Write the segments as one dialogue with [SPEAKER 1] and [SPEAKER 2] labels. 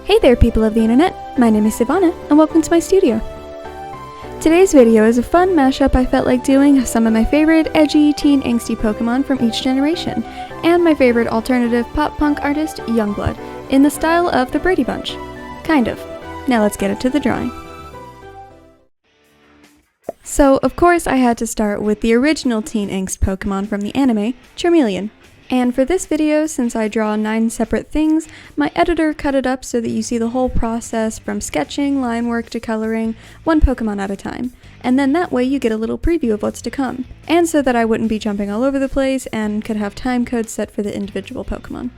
[SPEAKER 1] Hey there people of the internet, my name is Sivana and welcome to my studio. Today's video is a fun mashup I felt like doing of some of my favorite edgy teen angsty Pokemon from each generation, and my favorite alternative pop punk artist, Yungblud, in the style of the Brady Bunch. Kind of. Now let's get into the drawing. So, of course I had to start with the original teen angst Pokemon from the anime, Charmeleon. And for this video, since I draw 9 separate things, my editor cut it up so that you see the whole process from sketching, line work to coloring, one Pokemon at a time. And then that way you get a little preview of what's to come. And so that I wouldn't be jumping all over the place and could have time codes set for the individual Pokemon.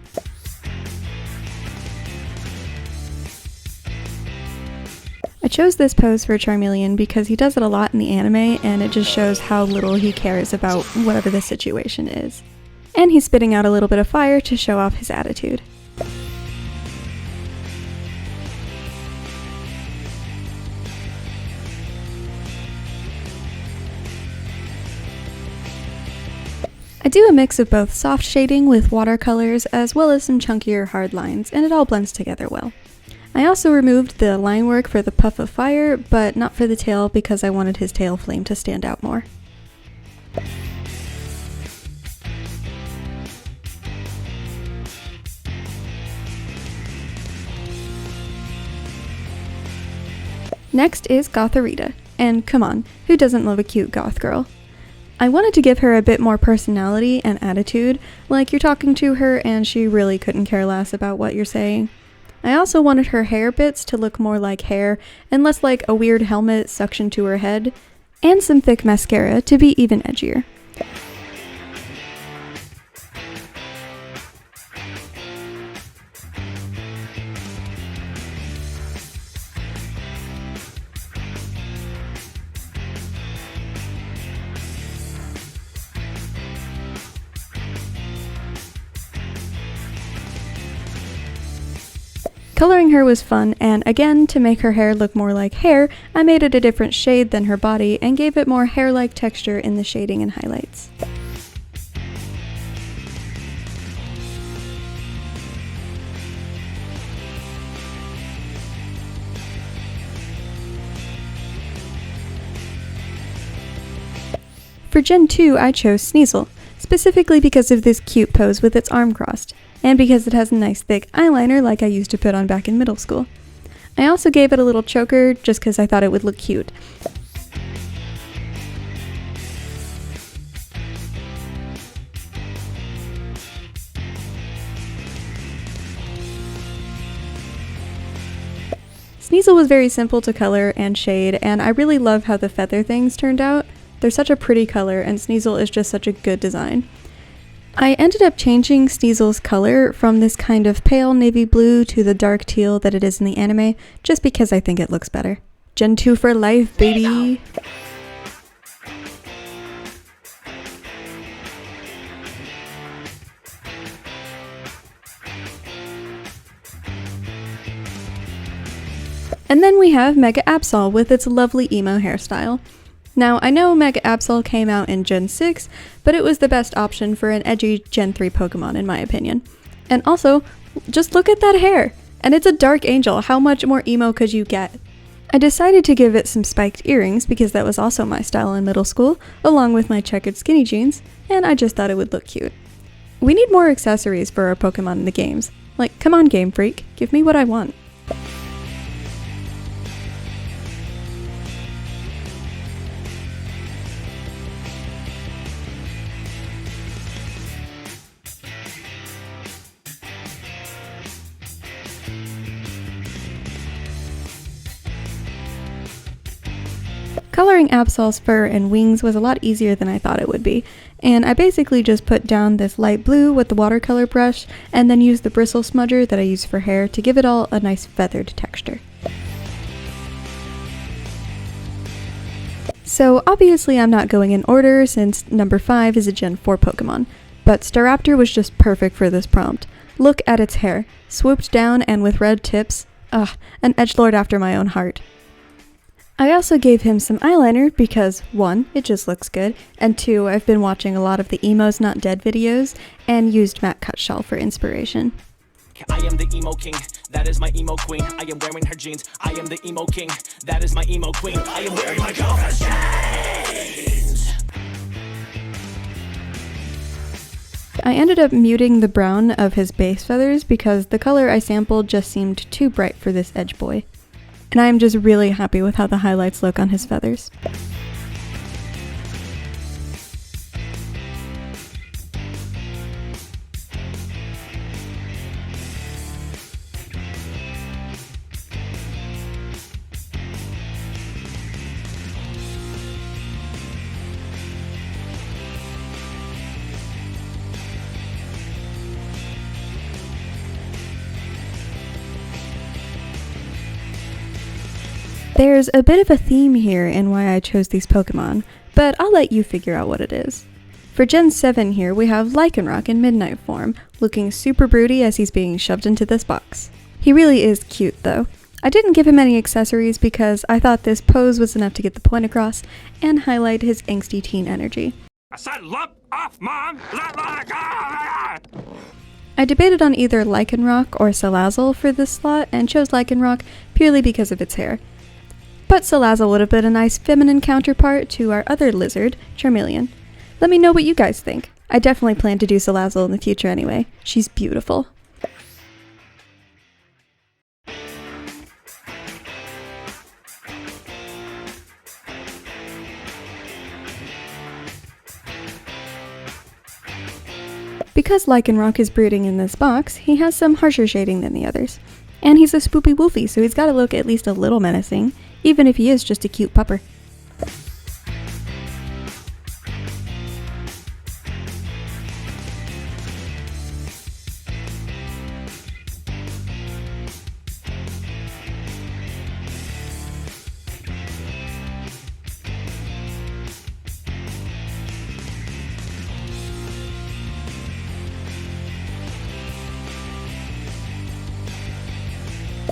[SPEAKER 1] I chose this pose for Charmeleon because he does it a lot in the anime and it just shows how little he cares about whatever the situation is. And he's spitting out a little bit of fire to show off his attitude. I do a mix of both soft shading with watercolors as well as some chunkier hard lines, and it all blends together well. I also removed the line work for the puff of fire, but not for the tail because I wanted his tail flame to stand out more. Next is Gothorita, and come on, who doesn't love a cute goth girl? I wanted to give her a bit more personality and attitude, like you're talking to her and she really couldn't care less about what you're saying. I also wanted her hair bits to look more like hair and less like a weird helmet suctioned to her head, and some thick mascara to be even edgier. Coloring her was fun, and again, to make her hair look more like hair, I made it a different shade than her body and gave it more hair-like texture in the shading and highlights. For Gen 2, I chose Sneasel, specifically because of this cute pose with its arm crossed, and because it has a nice thick eyeliner like I used to put on back in middle school. I also gave it a little choker just because I thought it would look cute. Sneasel was very simple to color and shade, and I really love how the feather things turned out. They're such a pretty color, and Sneasel is just such a good design. I ended up changing Sneasel's color from this kind of pale navy blue to the dark teal that it is in the anime, just because I think it looks better. Gen 2 for life, baby! And then we have Mega Absol with its lovely emo hairstyle. Now, I know Mega Absol came out in Gen 6, but it was the best option for an edgy Gen 3 Pokemon in my opinion. And also, just look at that hair! And it's a dark angel, how much more emo could you get? I decided to give it some spiked earrings because that was also my style in middle school, along with my checkered skinny jeans, and I just thought it would look cute. We need more accessories for our Pokemon in the games. Like, come on Game Freak, give me what I want. Coloring Absol's fur and wings was a lot easier than I thought it would be, and I basically just put down this light blue with the watercolor brush and then used the bristle smudger that I use for hair to give it all a nice feathered texture. So obviously I'm not going in order since number 5 is a Gen 4 Pokemon, but Staraptor was just perfect for this prompt. Look at its hair, swooped down and with red tips. Ugh, an edgelord after my own heart. I also gave him some eyeliner because 1, it just looks good, and 2, I've been watching a lot of the Emo's Not Dead videos and used Matte Cutshall for inspiration.
[SPEAKER 2] I am the emo king. That is my emo queen. I am wearing her jeans. I am the emo king. That is my emo queen. I am wearing my girlfriend's jeans.
[SPEAKER 1] I ended up muting the brown of his base feathers because the color I sampled just seemed too bright for this edge boy. And I am just really happy with how the highlights look on his feathers. There's a bit of a theme here in why I chose these Pokemon, but I'll let you figure out what it is. For Gen 7 here, we have Lycanroc in Midnight form, looking super broody as he's being shoved into this box. He really is cute though. I didn't give him any accessories because I thought this pose was enough to get the point across and highlight his angsty teen energy.
[SPEAKER 3] I said lump off, Mom!
[SPEAKER 1] I debated on either Lycanroc or Salazzle for this slot and chose Lycanroc purely because of its hair. But Salazzle would have been a nice feminine counterpart to our other lizard, Charmeleon. Let me know what you guys think. I definitely plan to do Salazzle in the future anyway. She's beautiful. Because Lycanroc is brooding in this box, he has some harsher shading than the others. And he's a spoopy woofy, so he's gotta look at least a little menacing, even if he is just a cute pupper.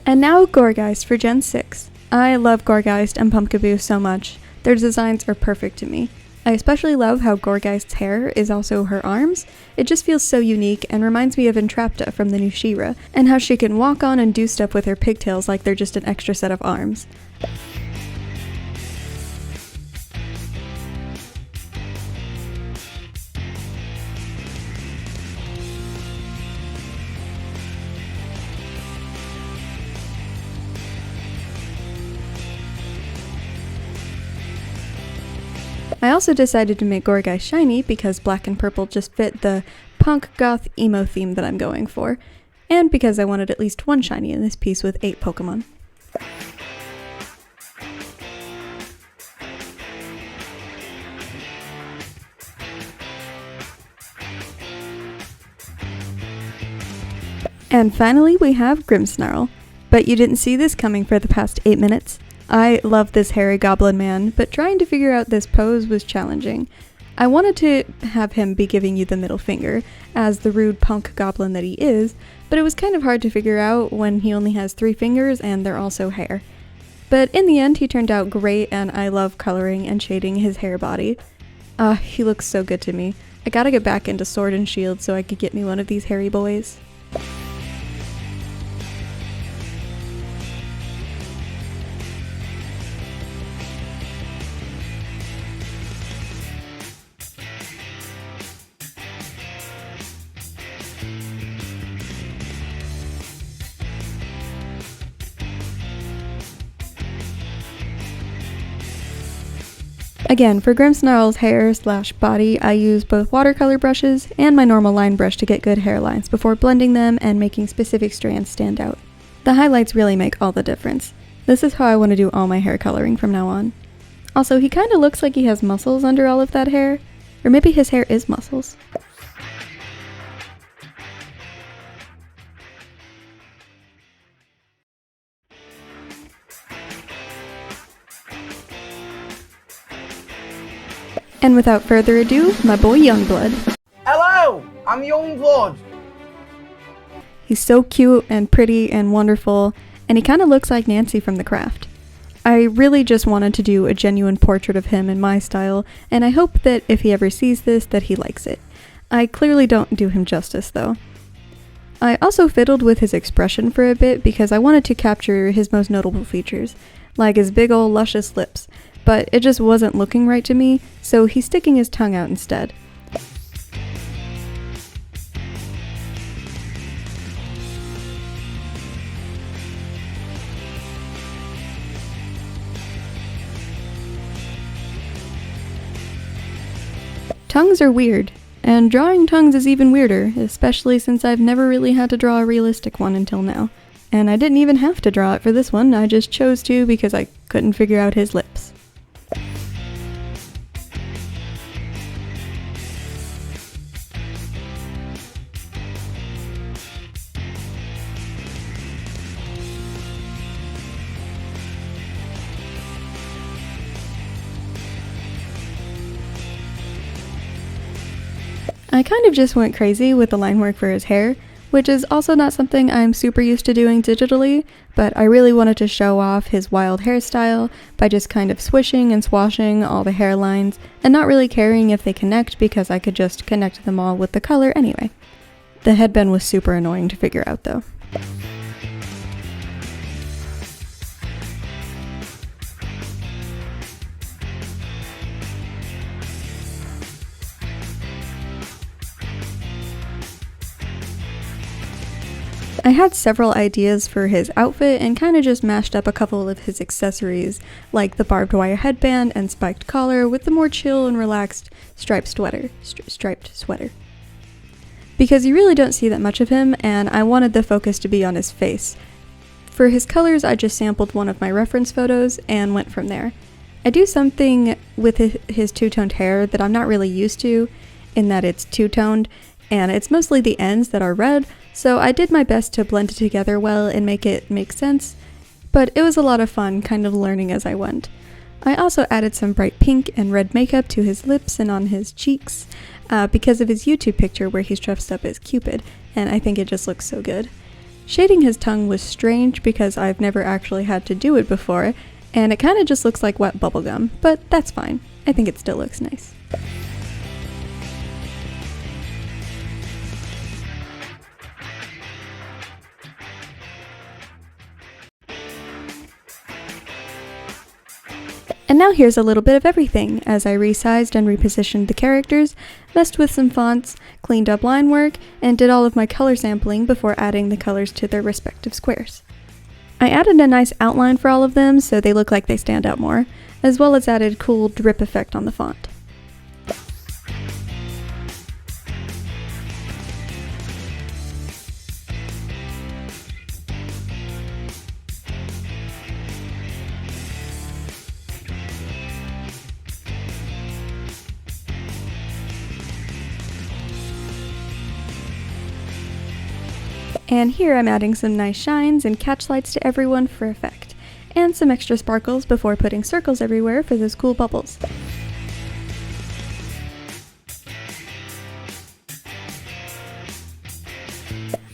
[SPEAKER 1] And now Gourgeist for Gen 6. I love Gourgeist and Pumpkaboo so much. Their designs are perfect to me. I especially love how Gourgeist's hair is also her arms. It just feels so unique and reminds me of Entrapta from the new She-Ra, and how she can walk on and do stuff with her pigtails like they're just an extra set of arms. I also decided to make Gourgeist shiny because black and purple just fit the punk goth emo theme that I'm going for, and because I wanted at least one shiny in this piece with 8 Pokemon. And finally we have Grimmsnarl, but you didn't see this coming for the past 8 minutes. I love this hairy goblin man, but trying to figure out this pose was challenging. I wanted to have him be giving you the middle finger, as the rude punk goblin that he is, but it was kind of hard to figure out when he only has 3 fingers and they're also hair. But in the end he turned out great, and I love coloring and shading his hair body. He looks so good to me. I gotta get back into Sword and Shield so I could get me one of these hairy boys. Again, for Grimmsnarl's hair/body, I use both watercolor brushes and my normal line brush to get good hairlines before blending them and making specific strands stand out. The highlights really make all the difference. This is how I want to do all my hair coloring from now on. Also, he kind of looks like he has muscles under all of that hair, or maybe his hair is muscles. And without further ado, my boy Yungblud.
[SPEAKER 4] Hello, I'm Yungblud.
[SPEAKER 1] He's so cute and pretty and wonderful, and he kind of looks like Nancy from The Craft. I really just wanted to do a genuine portrait of him in my style, and I hope that if he ever sees this, that he likes it. I clearly don't do him justice though. I also fiddled with his expression for a bit because I wanted to capture his most notable features, like his big ol' luscious lips, but it just wasn't looking right to me, so he's sticking his tongue out instead. Tongues are weird, and drawing tongues is even weirder, especially since I've never really had to draw a realistic one until now. And I didn't even have to draw it for this one, I just chose to because I couldn't figure out his lips. I kind of just went crazy with the line work for his hair, which is also not something I'm super used to doing digitally, but I really wanted to show off his wild hairstyle by just kind of swishing and swashing all the hairlines and not really caring if they connect because I could just connect them all with the color anyway. The headband was super annoying to figure out though. I had several ideas for his outfit and kind of just mashed up a couple of his accessories, like the barbed wire headband and spiked collar with the more chill and relaxed striped sweater. Because you really don't see that much of him, and I wanted the focus to be on his face. For his colors, I just sampled one of my reference photos and went from there. I do something with his two-toned hair that I'm not really used to, in that it's two-toned, and it's mostly the ends that are red, so I did my best to blend it together well and make it make sense, but it was a lot of fun kind of learning as I went. I also added some bright pink and red makeup to his lips and on his cheeks because of his YouTube picture where he's dressed up as Cupid, and I think it just looks so good. Shading his tongue was strange because I've never actually had to do it before, and it kind of just looks like wet bubblegum, but that's fine. I think it still looks nice. And now here's a little bit of everything, as I resized and repositioned the characters, messed with some fonts, cleaned up line work, and did all of my color sampling before adding the colors to their respective squares. I added a nice outline for all of them so they look like they stand out more, as well as added cool drip effect on the font. And here I'm adding some nice shines and catch lights to everyone for effect, and some extra sparkles before putting circles everywhere for those cool bubbles.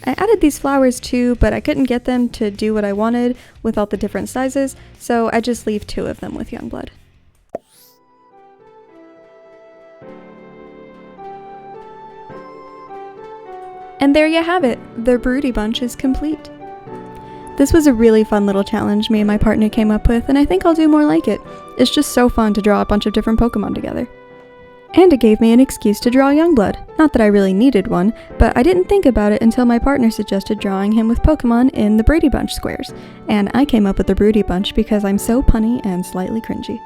[SPEAKER 1] I added these flowers too, but I couldn't get them to do what I wanted with all the different sizes, so I just leave 2 of them with Yungblud. And there you have it, the Broody bunch is complete. This was a really fun little challenge me and my partner came up with, and I think I'll do more like it. It's just so fun to draw a bunch of different Pokemon together. And it gave me an excuse to draw Yungblud. Not that I really needed one, but I didn't think about it until my partner suggested drawing him with Pokemon in the Broody bunch squares, and I came up with the Broody bunch because I'm so punny and slightly cringy.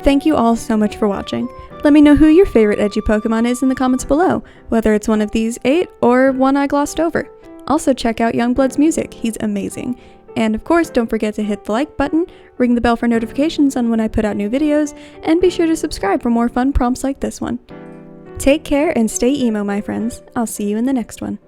[SPEAKER 1] Thank you all so much for watching. Let me know who your favorite edgy Pokemon is in the comments below, whether it's one of these 8 or one I glossed over. Also check out Yungblud's music, he's amazing. And of course, don't forget to hit the like button, ring the bell for notifications on when I put out new videos, and be sure to subscribe for more fun prompts like this one. Take care and stay emo, my friends. I'll see you in the next one.